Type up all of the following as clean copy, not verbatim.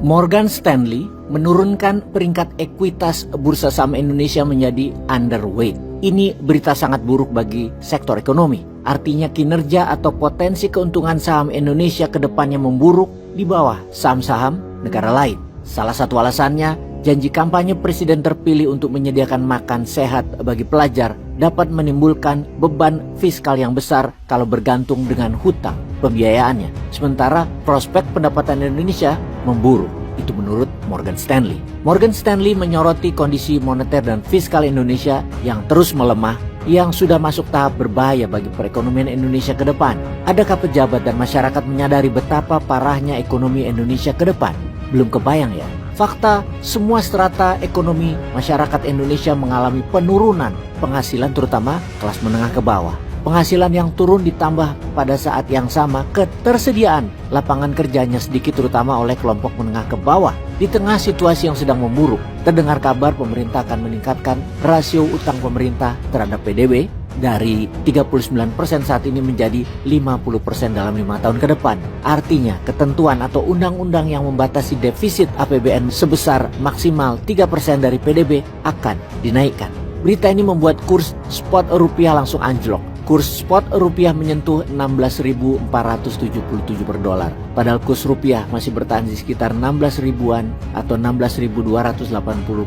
Morgan Stanley menurunkan peringkat ekuitas bursa saham Indonesia menjadi underweight. Ini berita sangat buruk bagi sektor ekonomi. Artinya kinerja atau potensi keuntungan saham Indonesia ke depannya memburuk di bawah saham-saham negara lain. Salah satu alasannya, janji kampanye presiden terpilih untuk menyediakan makan sehat bagi pelajar dapat menimbulkan beban fiskal yang besar kalau bergantung dengan hutang pembiayaannya. Sementara prospek pendapatan Indonesia memburuk. Itu menurut Morgan Stanley. Morgan Stanley menyoroti kondisi moneter dan fiskal Indonesia yang terus melemah, yang sudah masuk tahap berbahaya bagi perekonomian Indonesia ke depan. Adakah pejabat dan masyarakat menyadari betapa parahnya ekonomi Indonesia ke depan? Belum kebayang ya. Fakta, semua strata ekonomi masyarakat Indonesia mengalami penurunan penghasilan, terutama kelas menengah ke bawah. Penghasilan yang turun ditambah pada saat yang sama ketersediaan lapangan kerjanya sedikit, terutama oleh kelompok menengah ke bawah. Di tengah situasi yang sedang memburuk, terdengar kabar pemerintah akan meningkatkan rasio utang pemerintah terhadap PDB dari 39% saat ini menjadi 50% dalam 5 tahun ke depan. Artinya ketentuan atau undang-undang yang membatasi defisit APBN sebesar maksimal 3% dari PDB akan dinaikkan. Berita ini membuat kurs spot rupiah langsung anjlok. Kurs spot rupiah menyentuh 16.477 per dolar. Padahal kurs rupiah masih bertahan di sekitar 16 ribuan atau 16.280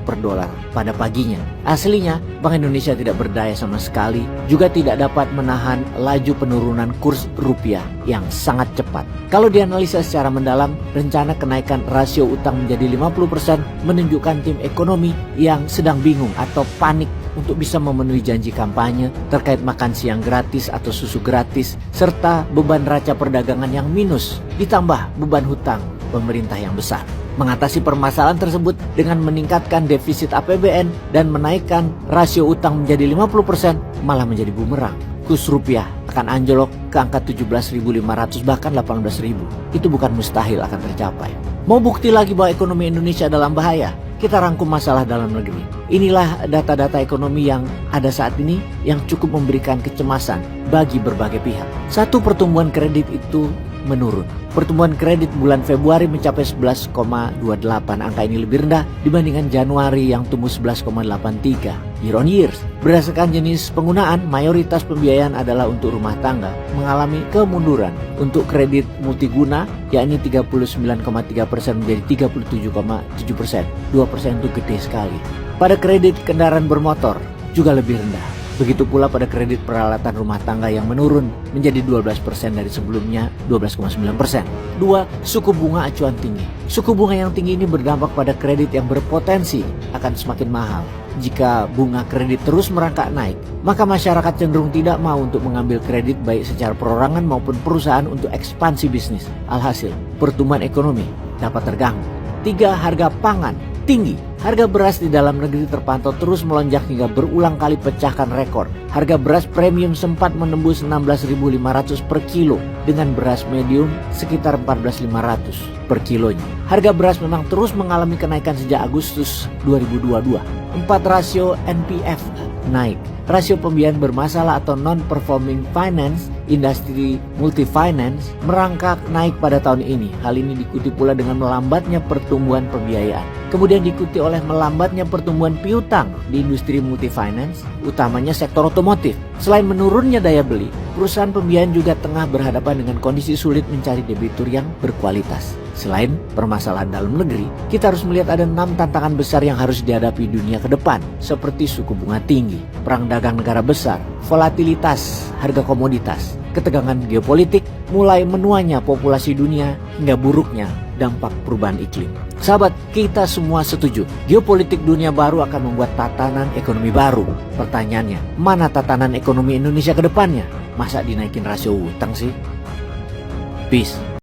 per dolar pada paginya. Aslinya, Bank Indonesia tidak berdaya sama sekali, juga tidak dapat menahan laju penurunan kurs rupiah yang sangat cepat. Kalau dianalisa secara mendalam, rencana kenaikan rasio utang menjadi 50% menunjukkan tim ekonomi yang sedang bingung atau panik untuk bisa memenuhi janji kampanye terkait makan siang gratis atau susu gratis, serta beban neraca perdagangan yang minus, ditambah beban hutang pemerintah yang besar. Mengatasi permasalahan tersebut dengan meningkatkan defisit APBN dan menaikkan rasio utang menjadi 50% malah menjadi bumerang. Kurs rupiah akan anjlok ke angka 17.500 bahkan 18.000. Itu bukan mustahil akan tercapai. Mau bukti lagi bahwa ekonomi Indonesia dalam bahaya? Kita rangkum masalah dalam negeri. Inilah data-data ekonomi yang ada saat ini yang cukup memberikan kecemasan bagi berbagai pihak. Satu, pertumbuhan kredit itu menurun. Pertumbuhan kredit bulan Februari mencapai 11,28. Angka ini lebih rendah dibandingkan Januari yang tumbuh 11,83 year on year. Berdasarkan jenis penggunaan, mayoritas pembiayaan adalah untuk rumah tangga, mengalami kemunduran. Untuk kredit multiguna, yakni 39,3% menjadi 37,7%. 2% itu gede sekali. Pada kredit kendaraan bermotor juga lebih rendah. Begitu pula pada kredit peralatan rumah tangga yang menurun menjadi 12% dari sebelumnya 12,9%. 2. Suku bunga acuan tinggi. Suku bunga yang tinggi ini berdampak pada kredit yang berpotensi akan semakin mahal. Jika bunga kredit terus merangkak naik, maka masyarakat cenderung tidak mau untuk mengambil kredit baik secara perorangan maupun perusahaan untuk ekspansi bisnis. Alhasil, pertumbuhan ekonomi dapat terganggu. 3. Harga pangan tinggi. Harga beras di dalam negeri terpantau terus melonjak hingga berulang kali pecahkan rekor. Harga beras premium sempat menembus 16.500 per kilo dengan beras medium sekitar 14.500 per kilonya. Harga beras memang terus mengalami kenaikan sejak Agustus 2022. 4. Rasio NPF naik. Rasio pembiayaan bermasalah atau non-performing finance, industri multifinance, merangkak naik pada tahun ini. Hal ini diikuti pula dengan melambatnya pertumbuhan pembiayaan. Kemudian diikuti oleh melambatnya pertumbuhan piutang di industri multifinance, utamanya sektor otomotif. Selain menurunnya daya beli, perusahaan pembiayaan juga tengah berhadapan dengan kondisi sulit mencari debitur yang berkualitas. Selain permasalahan dalam negeri, kita harus melihat ada 6 tantangan besar yang harus dihadapi dunia ke depan, seperti suku bunga tinggi, perang dagang negara besar, volatilitas harga komoditas, ketegangan geopolitik, mulai menuanya populasi dunia, hingga buruknya dampak perubahan iklim. Sahabat, kita semua setuju, geopolitik dunia baru akan membuat tatanan ekonomi baru. Pertanyaannya, mana tatanan ekonomi Indonesia ke depannya? Masa dinaikin rasio utang sih? Peace.